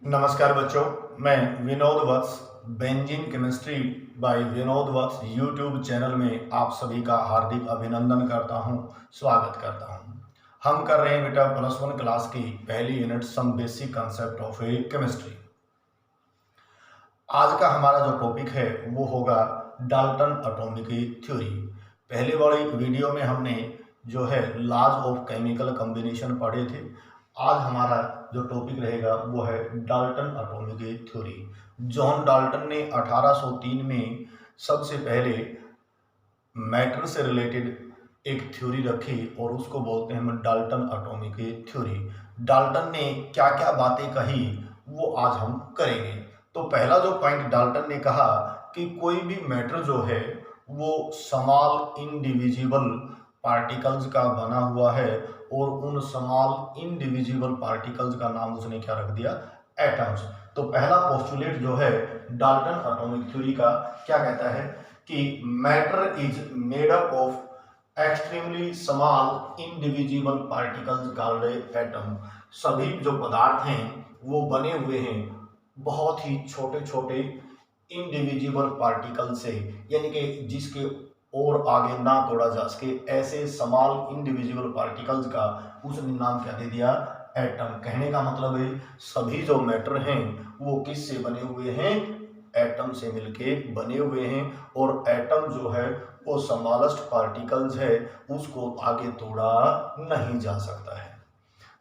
नमस्कार बच्चों, मैं Vinod Vats benzene chemistry by Vinod Vats YouTube channel में आप सभी का हार्दिक अभिनंदन करता हूं, स्वागत करता हूं। हम कर रहे हैं बेटा +1 क्लास की पहली unit some basic concept of a chemistry. आज का हमारा जो टॉपिक है वो होगा डाल्टन एटॉमिक थ्योरी। पहले वाली वीडियो में हमने जो है लॉज ऑफ केमिकल कॉम्बिनेशन पढ़े थे। आज हमारा जो टॉपिक रहेगा वो है Dalton atomic theory. John Dalton ने 1803 में सबसे पहले मैटर से रिलेटेड एक थ्योरी रखी और उसको बोलते हैं हम डाल्टन एटॉमिक थ्योरी। डाल्टन ने क्या क्या बातें कही वो आज हम करेंगे। तो पहला जो पॉइंट डाल्टन ने कहा कि कोई भी मैटर जो है वो स्मॉल इंडिविजिबल पार्टिकल्स का बना हुआ है और उन स्मॉल इंडिविजिबल पार्टिकल्स का नाम उसने क्या रख दिया, एटम्स। तो पहला पोस्टुलेट जो है डाल्टन एटॉमिक थ्योरी का क्या कहता है कि matter is made up of extremely small indivisible particles called atom. सभी जो पदार्थ हैं वो बने हुए हैं बहुत ही छोटे छोटे इंडिविजिबल पार्टिकल से, यानी कि जिसके और आगे ना तोड़ा जा सके ऐसे स्मॉल इंडिविजुअल पार्टिकल्स का उसने नाम क्या दे दिया, एटम। कहने का मतलब है सभी जो मैटर हैं वो किस से बने हुए हैं, एटम से मिलके बने हुए हैं। और एटम जो है वो स्मॉलेस्ट पार्टिकल्स है, उसको आगे तोड़ा नहीं जा सकता है।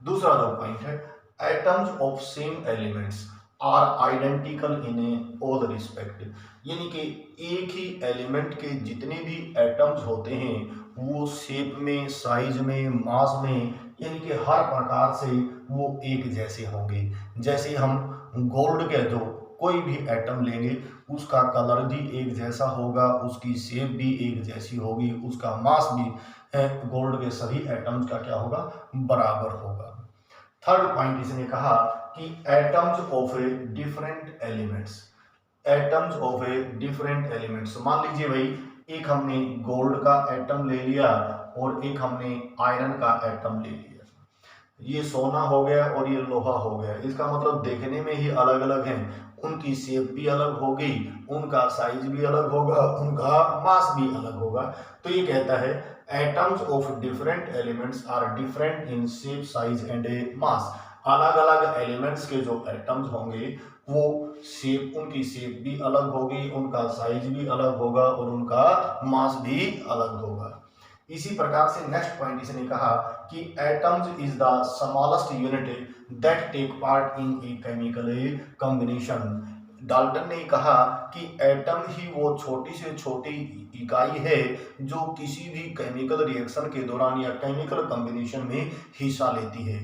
दूसरा जो पॉइंट है, atoms of same elements are identical in all respect, यानी कि एक ही एलिमेंट के जितने भी एटम्स होते हैं वो शेप में, साइज में, मास में, यानी कि हर प्रकार से वो एक जैसे होंगे। जैसे हम गोल्ड के जो कोई भी एटम लेंगे उसका कलर भी एक जैसा होगा, उसकी शेप भी एक जैसी होगी, उसका मास भी गोल्ड के सभी एटम्स का क्या होगा, बराबर होगा। थर्ड पॉइंट इसने कहा कि atoms of a different elements, atoms of a different elements. मान लीजिए भाई एक हमने गोल्ड का एटम ले लिया और एक हमने आयरन का एटम ले लिया, ये सोना हो गया और ये लोहा हो गया। इसका मतलब देखने में ही अलग अलग हैं, उनकी शेप भी अलग होगी, उनका साइज भी अलग होगा, उनका मास भी अलग होगा। तो ये कहता है atoms of different elements are different in shape, size and mass. अलग अलग एलिमेंट्स के जो एटम्स होंगे वो शेप, उनकी शेप भी अलग होगी, उनका साइज भी अलग होगा और उनका मास भी अलग होगा। इसी प्रकार से नेक्स्ट पॉइंट इसने कहा कि atoms is the smallest unit that take part in a chemical combination. Dalton ने कहा कि एटम ही वो छोटी से छोटी इकाई है जो किसी भी केमिकल रिएक्शन के दौरान या केमिकल कॉम्बिनेशन में हिस्सा लेती है।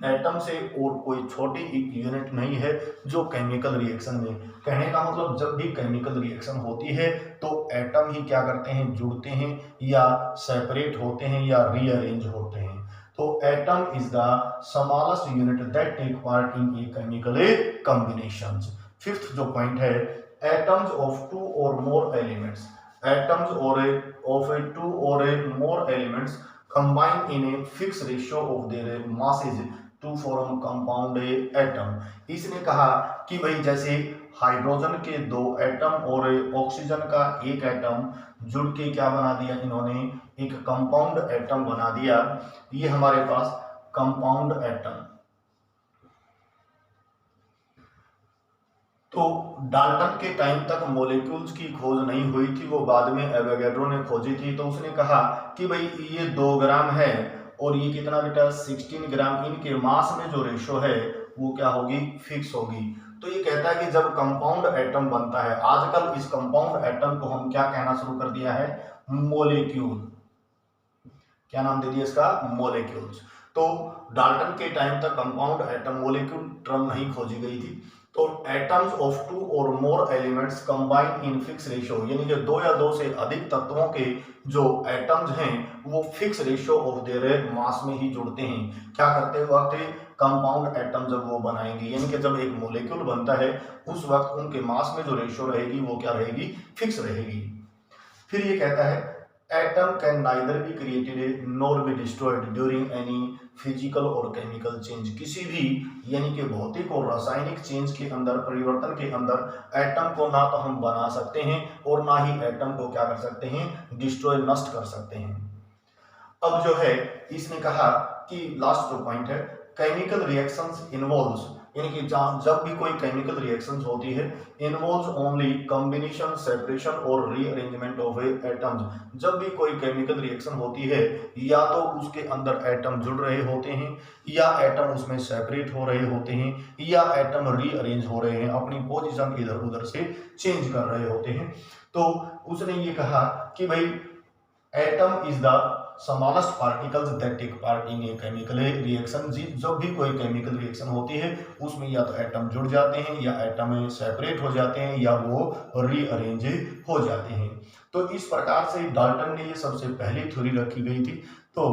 एटम से और कोई छोटी यूनिट नहीं है जो केमिकल रिएक्शन में, कहने का मतलब जब भी केमिकल रिएक्शन होती है तो एटम ही क्या करते हैं, जुड़ते हैं या सेपरेट होते हैं या रीअरेंज होते हैं। तो atom is the smallest unit that take part in a chemical combinations. Fifth जो पॉइंट है, atoms of two or more elements, atoms of a two or a more elements combine in a fixed ratio of their masses to form compound atom। इसने कहा कि भाई जैसे hydrogen के 2 atom और oxygen का 1 एटम जुड़ के क्या बना दिया इन्होंने, एक कंपाउंड एटम बना दिया। ये हमारे पास कंपाउंड एटम। तो डाल्टन के टाइम तक मॉलिक्यूल्स की खोज नहीं हुई थी, वो बाद में एवोगैड्रो ने खोजी थी। तो उसने कहा कि भाई ये 2 ग्राम है और ये कितना बेटा 16 ग्राम, इनके मास में जो रेशो है वो क्या होगी, फिक्स होगी। तो ये कहता है कि जब कंपाउंड एटम बनता है, आजकल इस कंपाउंड एटम को हम क्या कहना शुरू कर दिया है, मॉलिक्यूल। क्या नाम दे दिया इसका, मॉलिक्यूल्स। तो डाल्टन के टाइम तक कंपाउंड एटम मॉलिक्यूल टर्म नहीं खोजी गई थी। तो एटम्स ऑफ 2 और more elements combine in fix ratio, यानी कि 2 या 2 से अधिक तत्वों के जो एटम्स हैं वो fix ratio of their mass में ही जुड़ते हैं। क्या करते वक्त, कंपाउंड एटम जब वो बनाएंगे, यानी कि जब एक मॉलिक्यूल बनता है उस वक्त उनके मास में जो रेशियो रहेगी वो क्या रहेगी, फिक्स रहेगी। फिर ये कहता है atom can neither be created nor be destroyed during any physical और केमिकल चेंज। किसी भी यानी कि भौतिक और रासायनिक चेंज के अंदर, परिवर्तन के अंदर एटम को ना तो हम बना सकते हैं और ना ही एटम को क्या कर सकते हैं, डिस्ट्रॉय, नष्ट कर सकते हैं। अब जो है इसने कहा कि लास्ट जो पॉइंट है, केमिकल रिएक्शंस इन्वॉल्व्स, यानी कि जब भी कोई केमिकल रिएक्शंस होती है, involves only combination, separation or rearrangement of atoms. जब भी कोई केमिकल रिएक्शन होती है, या तो उसके अंदर एटम जुड़ रहे होते हैं, या एटम उसमें सेपरेट हो रहे होते हैं, या एटम रीअरेंज हो रहे हैं, अपनी पोजीशन इधर उधर से चेंज कर रहे होते हैं। तो उसने ये कहा कि भाई atom is the smallest particles that take part in a chemical reaction. जब भी कोई केमिकल रिएक्शन होती है, उसमें या तो एटम जुड़ जाते हैं, या एटम सेपरेट हो जाते हैं, या वो रीअरेंज हो जाते हैं। तो इस प्रकार से डाल्टन ने ये सबसे पहली थ्योरी रखी गई थी। तो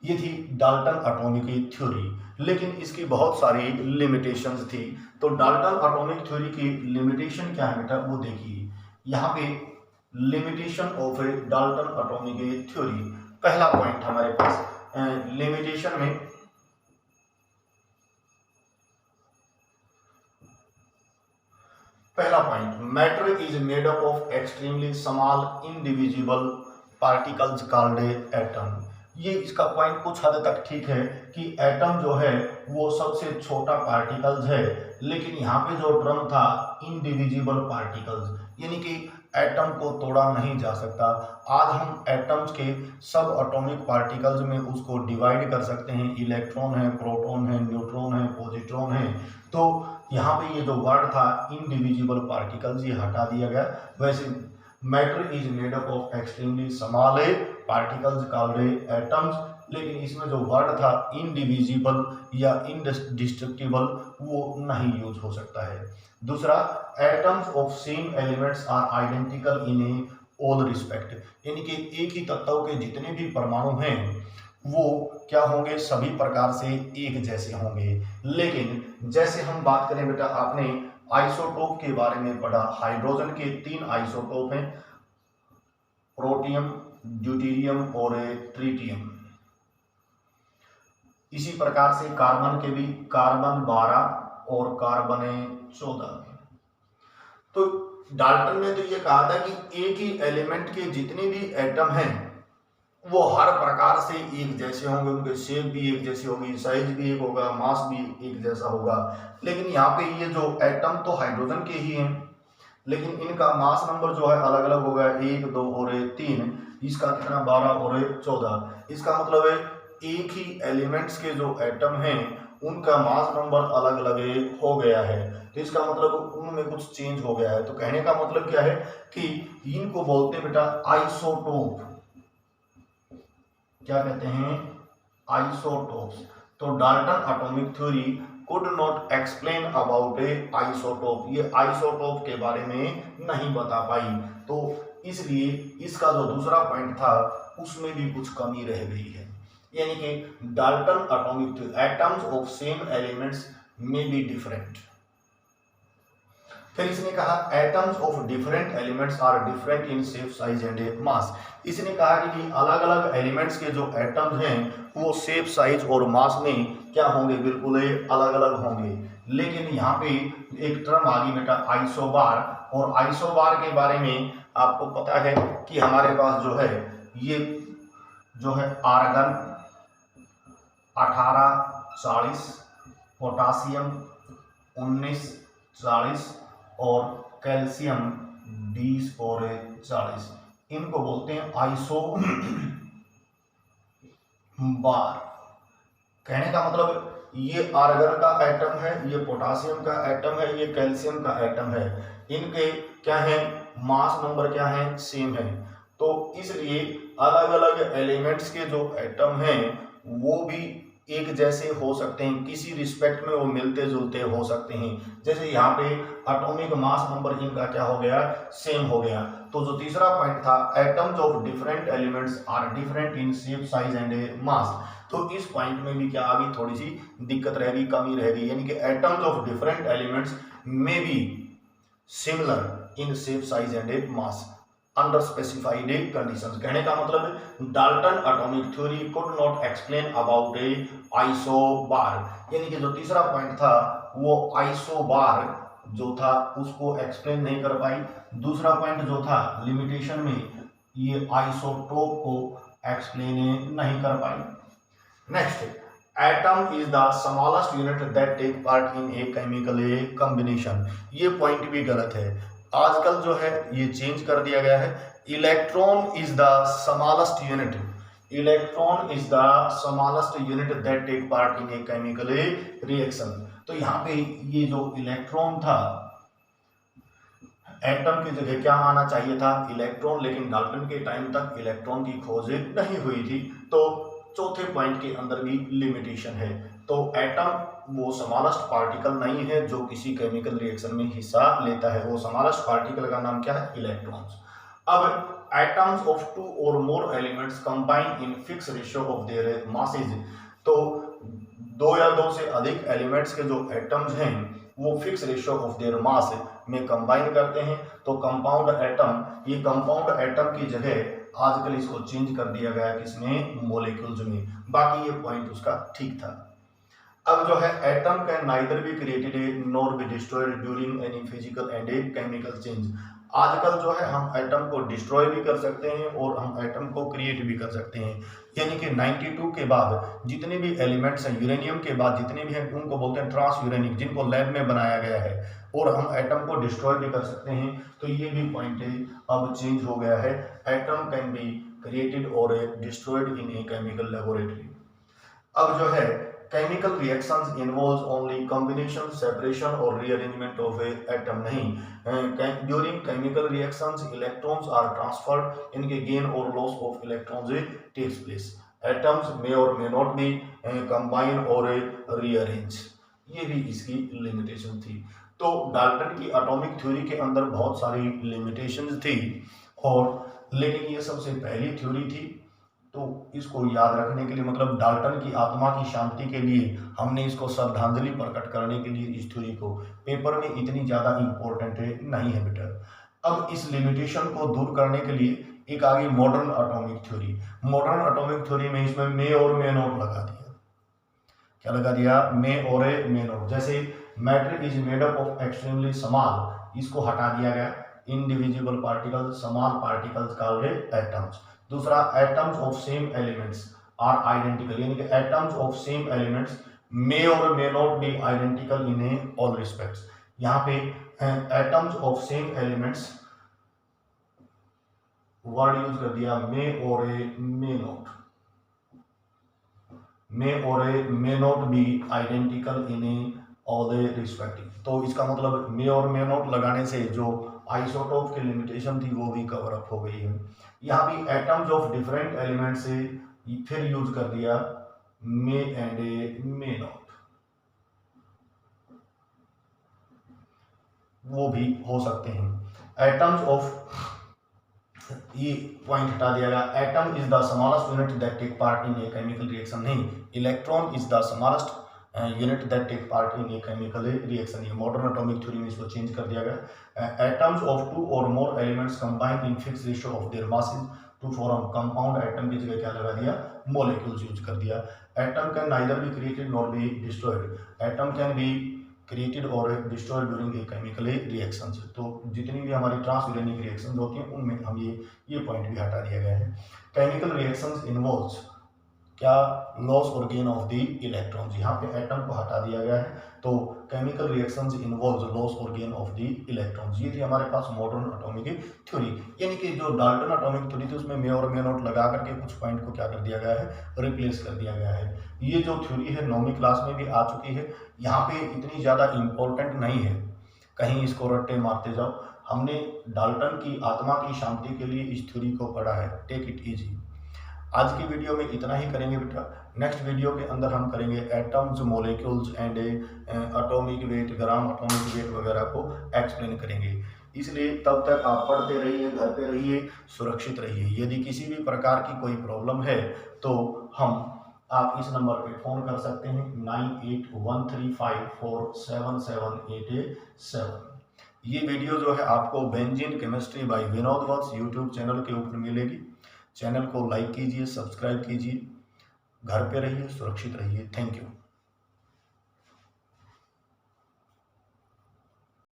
ये थी डाल्टन एटॉमिक थ्योरी, लेकिन इसकी बहुत सारी लिमिटेशंस थी। तो डाल्टन एटॉमिक थ्योरी की लिमिटेशन क्या है बेटा, वो देखिए यहाँ पे limitation of A Dalton atomic theory. पहला पॉइंट हमारे पास लिमिटेशन में, पहला point, matter is made up of extremely small indivisible particles called atom. ये इसका पॉइंट कुछ हद तक ठीक है कि एटम जो है वो सबसे छोटा पार्टिकल्स है, लेकिन यहाँ पे जो टर्म था इंडिविजिबल पार्टिकल्स, यानी कि एटम को तोड़ा नहीं जा सकता। आज हम एटम्स के सब एटॉमिक पार्टिकल्स में उसको डिवाइड कर सकते हैं, इलेक्ट्रॉन है, प्रोटॉन है, न्यूट्रॉन है, पॉजिट्रॉन है। तो यहाँ पे ये जो वर्ड था इंडिविजिबल पार्टिकल्स, ये हटा दिया गया। वैसे matter is made up of extremely small particles called atoms, लेकिन इसमें जो वर्ड था इंडिविजिबल या इंडिस्ट्रक्टिबल, वो नहीं यूज हो सकता है। दूसरा, atoms of same elements are identical in a all respect, यानी कि एक ही तत्व के जितने भी परमाणु हैं वो क्या होंगे, सभी प्रकार से एक जैसे होंगे। लेकिन जैसे हम बात करें बेटा, आपने आइसोटोप के बारे में पढ़ा, हाइड्रोजन के 3 आइसोटोप हैं, प्रोटियम, ड्यूटेरियम और ट्रिटियम। इसी प्रकार से कार्बन के भी, कार्बन 12 और कार्बन 14। तो डाल्टन ने तो ये कहा था कि एक ही एलिमेंट के जितने भी एटम हैं वो हर प्रकार से एक जैसे होंगे, उनके शेप भी एक जैसी होगी, साइज भी एक होगा, मास भी एक जैसा होगा। लेकिन यहाँ पे ये जो एटम तो हाइड्रोजन के ही हैं, लेकिन इनका मास नंबर जो है अलग अलग होगा, 1, 2 और 3। इसका कितना, 12 और 14। इसका मतलब है एक ही एलिमेंट्स के जो एटम हैं उनका मास नंबर अलग अलग हो गया है। तो इसका मतलब उनमें कुछ चेंज हो गया है। तो कहने का मतलब क्या है कि इनको बोलते हैं बेटा आइसोटोप। क्या कहते हैं, आइसोटोप्स। तो Dalton atomic theory could not explain about A isotope, ये आइसोटोप के बारे में नहीं बता पाई। तो इसलिए इसका जो दूसरा पॉइंट था उसमें भी कुछ कमी रह गई है, यानी कि Dalton atomic theory, atoms of same elements may be different. फिर इसने कहा atoms of different elements are different in shape, size and mass. इसने कहा कि अलग अलग एलिमेंट्स के जो एटम्स हैं वो शेप, साइज और मास में क्या होंगे, बिल्कुल अलग अलग होंगे। लेकिन यहाँ पे एक टर्म आ गई बेटा आइसोबार, और आइसोबार के बारे में आपको पता है कि हमारे पास जो है ये जो है आर्गन 1840, पोटासियम 1940 और कैल्शियम 20 और 40, इनको बोलते हैं आइसो बार। कहने का मतलब ये आर्गन का एटम है, ये पोटासियम का एटम है, ये कैल्शियम का एटम है, इनके क्या है, मास नंबर क्या है, सेम है। तो इसलिए अलग अलग एलिमेंट्स के जो एटम हैं वो भी एक जैसे हो सकते हैं, किसी रिस्पेक्ट में वो मिलते जुलते हो सकते हैं। जैसे यहाँ पे एटॉमिक मास नंबर इनका क्या हो गया, सेम हो गया। तो जो तीसरा पॉइंट था atoms of different elements are different in shape, size and mass, तो इस पॉइंट में भी क्या आ गई, थोड़ी सी दिक्कत रह गई, कमी रह गई, यानी कि atoms of different elements may be similar in shape, size and mass. Under specified conditions. कहने का मतलब है Dalton atomic theory could not explain about a isobar, यानी कि जो तीसरा पॉइंट था वो आइसोबार जो था उसको एक्सप्लेन नहीं कर पाई। दूसरा पॉइंट जो था लिमिटेशन में ये आइसोटोप को एक्सप्लेन नहीं कर पाई। Next, atom is the smallest unit that take part in a chemical combination. ये पॉइंट भी गलत है, आजकल जो है ये चेंज कर दिया गया है। Electron is the smallest unit, electron is the smallest unit that take part in a chemical reaction. तो यहाँ पे ये जो इलेक्ट्रॉन था, एटम की जगह क्या आना चाहिए था, इलेक्ट्रॉन, लेकिन डाल्टन के टाइम तक इलेक्ट्रॉन की खोज नहीं हुई थी। तो चौथे पॉइंट के अंदर भी लिमिटेशन है। तो एटम वो स्मॉलेस्ट पार्टिकल नहीं है जो किसी केमिकल रिएक्शन में हिस्सा लेता है, वो स्मॉलेस्ट पार्टिकल का नाम क्या है, इलेक्ट्रॉन्स। अब atoms of two or more elements combine in fix ratio of there masses. तो दो या दो से अधिक एलिमेंट्स के जो एटम्स हैं वो fix ratio of their mass में कंबाइन करते हैं। तो कंपाउंड एटम, ये कंपाउंड एटम की जगह आजकल इसको चेंज कर दिया गया किसमें, मॉलिक्यूल्स में। बाकी ये पॉइंट उसका ठीक था। अब जो है atom can neither be created nor be destroyed during any physical and chemical change. आजकल जो है हम एटम को डिस्ट्रॉय भी कर सकते हैं और हम एटम को क्रिएट भी कर सकते हैं। यानी कि 92 के बाद जितने भी एलिमेंट्स हैं, यूरेनियम के बाद जितने भी हैं उनको बोलते हैं ट्रांस यूरेनिक, जिनको लैब में बनाया गया है, और हम एटम को डिस्ट्रॉय भी कर सकते हैं। तो ये भी पॉइंट अब चेंज हो गया है, atom can be created or destroyed in a chemical laboratory. अब जो है chemical reactions involves only combination, separation or rearrangement of a atom. नहीं, during chemical reactions electrons are transferred, इनके gain or loss of electrons takes place. Atoms may or may not be combine or rearrange. ये भी इसकी limitation थी। तो Dalton की atomic theory के अंदर बहुत सारी लिमिटेशंस थी, और लेकिन ये सबसे पहली थ्योरी थी। तो इसको याद रखने के लिए, मतलब डाल्टन की आत्मा की शांति के लिए हमने इसको श्रद्धांजलि प्रकट करने के लिए इस थ्योरी को पेपर में इतनी ज़्यादा इम्पोर्टेंट नहीं है बेटा। अब इस लिमिटेशन को दूर करने के लिए एक आगे modern atomic theory. Modern atomic theory में इसमें मे और मे नॉट लगा दिया। क्या लगा दिया, मे और मे नॉट। जैसे matter is made up of extremely small, इसको हटा दिया गया। Indivisible particles, small particles called atoms. दूसरा, atoms of same elements are identical, यानी कि atoms of same elements may or may not be identical in all respects. यहाँ पे atoms of same elements word use कर दिया, may or may not, may or may not be identical in all respective. तो इसका मतलब मे or may not लगाने से जो आइसोटोप की लिमिटेशन थी वो भी कवर अप हो गई है। यहाँ भी एटम्स ऑफ डिफरेंट एलिमेंट से फिर यूज कर दिया मे एंड मे नॉट, वो भी हो सकते हैं। एटम्स ऑफ, ये पॉइंट हटा दिया गया। Atom is the smallest unit that take part in a chemical reaction. नहीं, electron is the smallest unit that take part in a chemical reaction. ये मॉडर्न एटॉमिक थ्योरी में इसको चेंज कर दिया गया। Atoms of two or more elements combined in fix ratio of their masses to form compound. Atom की जगह क्या लगा दिया, मॉलिक्यूल्स यूज कर दिया। Atom can neither be created nor be destroyed. Atom can be created or destroyed during a chemical reaction. तो जितनी भी हमारी ट्रांसयूरेनिक रिएक्शन होती हैं उनमें हम ये पॉइंट भी हटा दिया गया है। केमिकल रिएक्शंस इन्वॉल्व्स क्या, लॉस और गेन ऑफ द इलेक्ट्रॉन्स। यहाँ पे एटम को हटा दिया गया है। तो केमिकल रिएक्शंस इन्वॉल्व्स लॉस और गेन ऑफ द इलेक्ट्रॉन्स। ये थी हमारे पास मॉडर्न एटॉमिक थ्योरी, यानी कि जो डाल्टन एटॉमिक थ्योरी थी उसमें मे और मे नॉट लगा करके कुछ पॉइंट को क्या कर दिया गया है, रिप्लेस कर दिया गया है। ये जो थ्योरी है 9वीं क्लास में भी आ चुकी है, यहाँ पे इतनी ज़्यादा इम्पोर्टेंट नहीं है, कहीं इसको रट्टे मारते जाओ। हमने डाल्टन की आत्मा की शांति के लिए इस थ्योरी को पढ़ा है, टेक इट इजी। आज की वीडियो में इतना ही करेंगे बेटा। नेक्स्ट वीडियो के अंदर हम करेंगे atoms, molecules and atomic weight, gram atomic weight वगैरह को एक्सप्लेन करेंगे। इसलिए तब तक आप पढ़ते रहिए, घर पे रहिए, सुरक्षित रहिए। यदि किसी भी प्रकार की कोई प्रॉब्लम है तो आप इस नंबर पे फ़ोन कर सकते हैं 9813547787। ये वीडियो जो है आपको benzene chemistry by Vinod Vats YouTube channel के ऊपर मिलेगी। चैनल को लाइक कीजिए, सब्सक्राइब कीजिए। घर पे रहिए, सुरक्षित रहिए। Thank you.